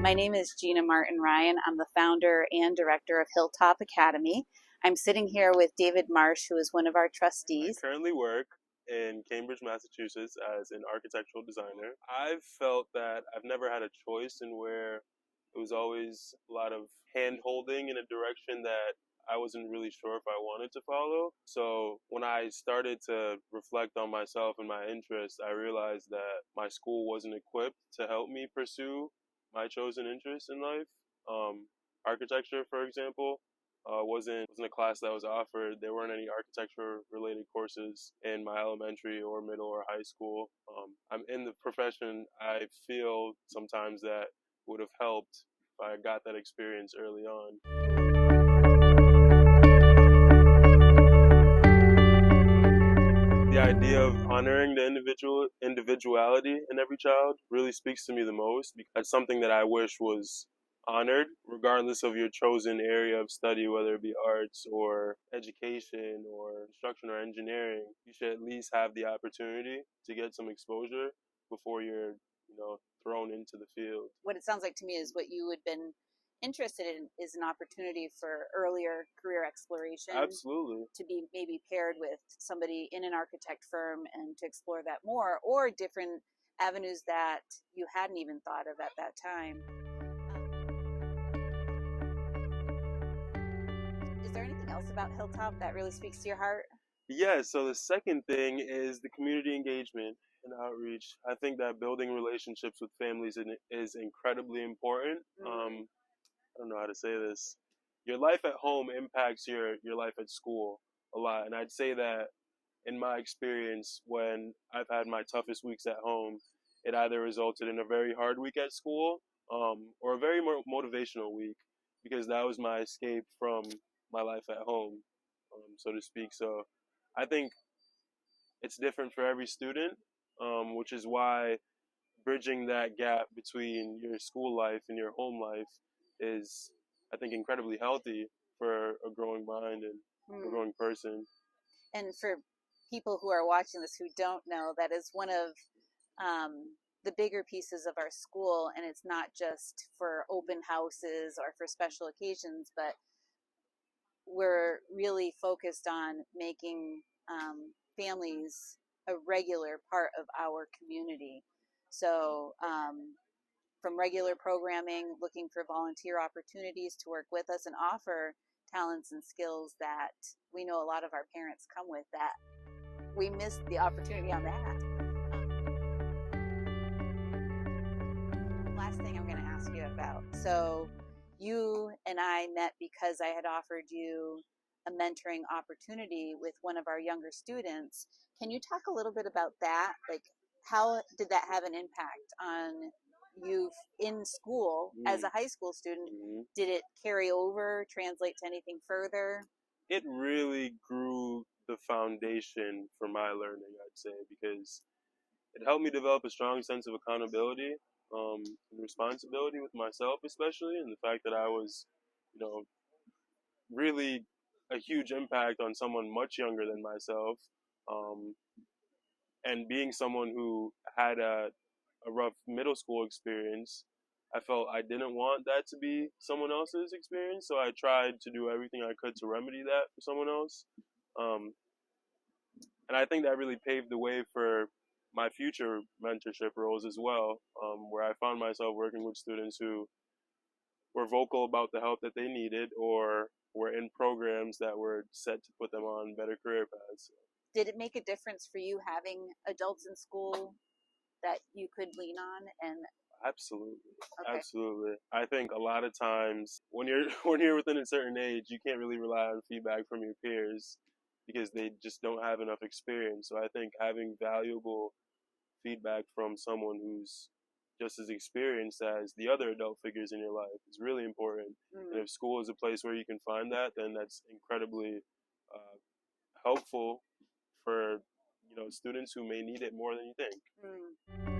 My name is Gina Martin Ryan. I'm the founder and director of Hilltop Academy. I'm sitting here with David Marsh, who is one of our trustees. I currently work in Cambridge, Massachusetts as an architectural designer. I've felt that I've never had a choice in where it was always a lot of hand holding in a direction that I wasn't really sure if I wanted to follow. So when I started to reflect on myself and my interests, I realized that my school wasn't equipped to help me pursue my chosen interests in life. Architecture, for example, wasn't a class that was offered. There weren't any architecture related courses in my elementary or middle or high school. I'm in the profession. I feel sometimes that would have helped if I got that experience early on. The idea of honoring the individuality in every child really speaks to me the most, because that's something that I wish was honored, regardless of your chosen area of study, whether it be arts or education or construction or engineering. You should at least have the opportunity to get some exposure before you're, thrown into the field. What it sounds like to me is what you had been interested in is an opportunity for earlier career exploration. Absolutely. To be maybe paired with somebody in an architect firm and to explore that more, or different avenues that you hadn't even thought of at that time. Is there anything else about Hilltop that really speaks to your heart? Yeah, so the second thing is the community engagement and outreach. I think that building relationships with families is incredibly important. I don't know how to say this. Your life at home impacts your life at school a lot. And I'd say that in my experience, when I've had my toughest weeks at home, it either resulted in a very hard week at school, or a very motivational week, because that was my escape from my life at home, so to speak. So I think it's different for every student, which is why bridging that gap between your school life and your home life is, I think, incredibly healthy for a growing mind and a growing person. And for people who are watching this who don't know, that is one of the bigger pieces of our school, and it's not just for open houses or for special occasions, but we're really focused on making families a regular part of our community. So from regular programming, looking for volunteer opportunities to work with us and offer talents and skills that we know a lot of our parents come with, that we missed the opportunity on that. Last thing I'm going to ask you about. So you and I met because I had offered you a mentoring opportunity with one of our younger students. Can you talk a little bit about that? Like, how did that have an impact on you in school as a high school student? Did it carry over, translate to anything further? It really grew the foundation for my learning, I'd say, because it helped me develop a strong sense of accountability, and responsibility with myself, especially, and the fact that I was, really a huge impact on someone much younger than myself, and being someone who had a rough middle school experience. I felt I didn't want that to be someone else's experience, so I tried to do everything I could to remedy that for someone else. Um, and I think that really paved the way for my future mentorship roles as well, where I found myself working with students who were vocal about the help that they needed, or were in programs that were set to put them on better career paths. Did it make a difference for you having adults in school that you could lean on? And Absolutely. okay. Absolutely. I think a lot of times when you're within a certain age, you can't really rely on feedback from your peers because they just don't have enough experience. So I think having valuable feedback from someone who's just as experienced as the other adult figures in your life is really important. And if school is a place where you can find that, then that's incredibly helpful for students who may need it more than you think.